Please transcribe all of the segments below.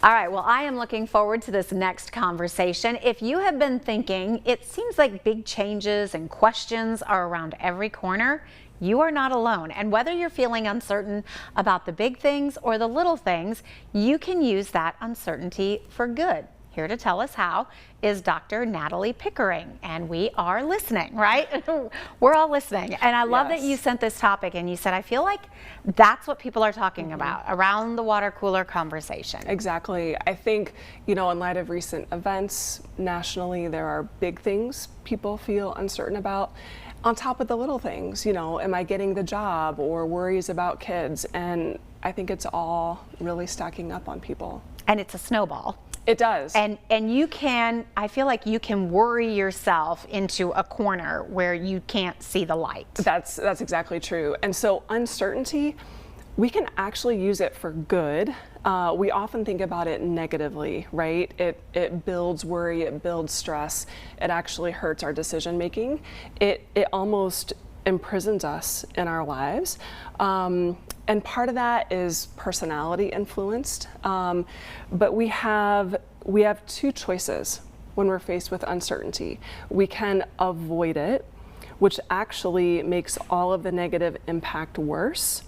All right, well, I am looking forward to this next conversation. If you have been thinking, it seems like big changes and questions are around every corner, you are not alone. And whether you're feeling uncertain about the big things or the little things, you can use that uncertainty for good. Here to tell us how is Dr. Natalie Pickering, and we are listening, right? We're all listening. And I love that you sent this topic and you said, I feel like that's what people are talking about around the water cooler conversation. Exactly. I think, in light of recent events nationally, there are big things people feel uncertain about. On top of the little things, am I getting the job, or worries about kids? And I think it's all really stacking up on people. And it's a snowball. It does. And I feel like you can worry yourself into a corner where you can't see the light. That's exactly true. And so uncertainty, we can actually use it for good. We often think about it negatively, right? It builds worry, it builds stress. It actually hurts our decision making. It almost imprisons us in our lives. And part of that is personality influenced. But we have two choices when we're faced with uncertainty. We can avoid it, which actually makes all of the negative impact worse,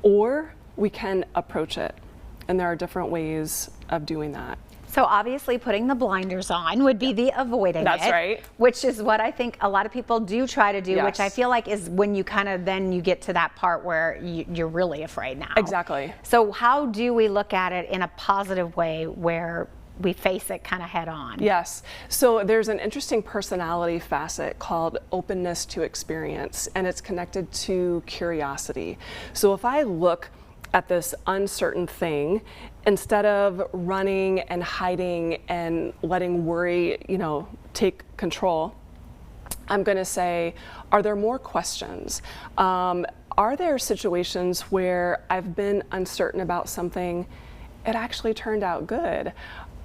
or we can approach it. And there are different ways of doing that. So obviously putting the blinders on would be the avoiding That's right. Which is what I think a lot of people do try to do, which I feel like is when you then you get to that part where you're really afraid now. Exactly. So how do we look at it in a positive way where we face it kind of head on? Yes. So there's an interesting personality facet called openness to experience, and it's connected to curiosity. So if I look at this uncertain thing, instead of running and hiding and letting worry, take control, I'm going to say, are there more questions? Are there situations where I've been uncertain about something, it actually turned out good?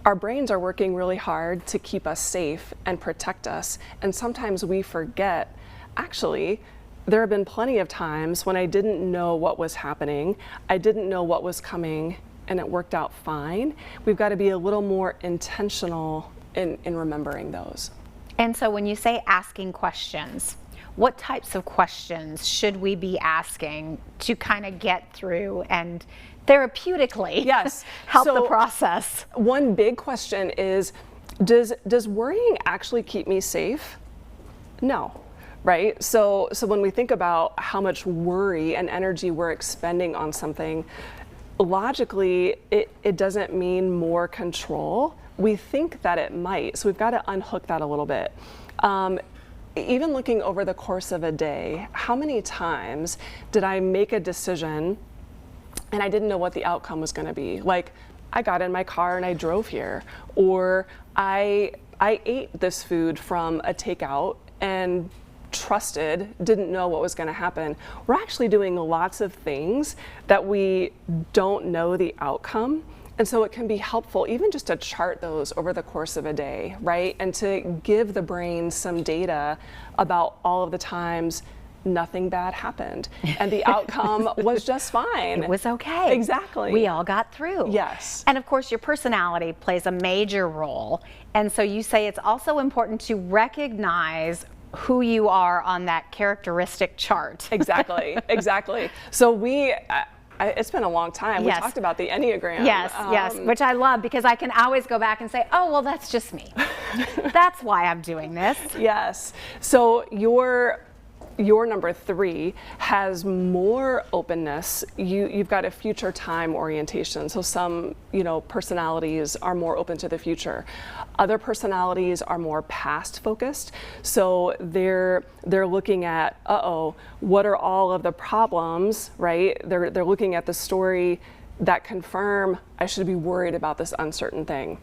Our brains are working really hard to keep us safe and protect us, and sometimes we forget, actually, there have been plenty of times when I didn't know what was happening, I didn't know what was coming, and it worked out fine. We've got to be a little more intentional in remembering those. And so when you say asking questions, what types of questions should we be asking to kind of get through and therapeutically help the process? One big question is, does worrying actually keep me safe? No. Right? So when we think about how much worry and energy we're expending on something, logically, it doesn't mean more control. We think that it might, so we've got to unhook that a little bit. Even looking over the course of a day, how many times did I make a decision and I didn't know what the outcome was going to be? Like, I got in my car and I drove here, or I ate this food from a takeout and didn't know what was going to happen. We're actually doing lots of things that we don't know the outcome. And so it can be helpful even just to chart those over the course of a day, right? And to give the brain some data about all of the times nothing bad happened and the outcome was just fine. It was okay. Exactly. We all got through. Yes. And of course your personality plays a major role. And so you say it's also important to recognize who you are on that characteristic chart. Exactly. So it's been a long time. We talked about the Enneagram. Yes, which I love because I can always go back and say, oh, well, that's just me. That's why I'm doing this. Yes. So your number 3 has more openness. You've got a future time orientation. So some, personalities are more open to the future. Other personalities are more past focused. So they're looking at, what are all of the problems, right? They're looking at the story that confirm I should be worried about this uncertain thing.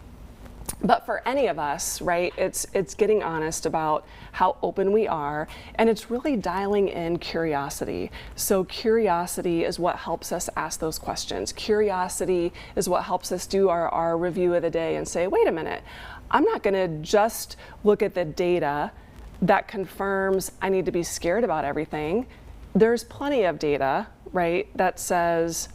But for any of us, right, it's getting honest about how open we are, and it's really dialing in curiosity. So curiosity is what helps us ask those questions. Curiosity is what helps us do our review of the day and say, wait a minute, I'm not going to just look at the data that confirms I need to be scared about everything. There's plenty of data, right, that says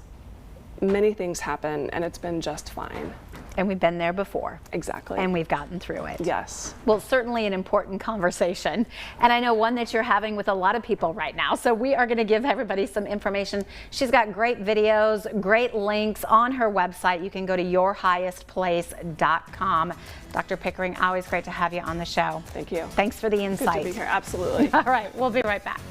many things happen and it's been just fine. And we've been there before. Exactly. And we've gotten through it. Yes. Well, certainly an important conversation. And I know one that you're having with a lot of people right now. So we are going to give everybody some information. She's got great videos, great links on her website. You can go to yourhighestplace.com. Dr. Pickering, always great to have you on the show. Thank you. Thanks for the Good insight. to be here. Absolutely. All right, we'll be right back.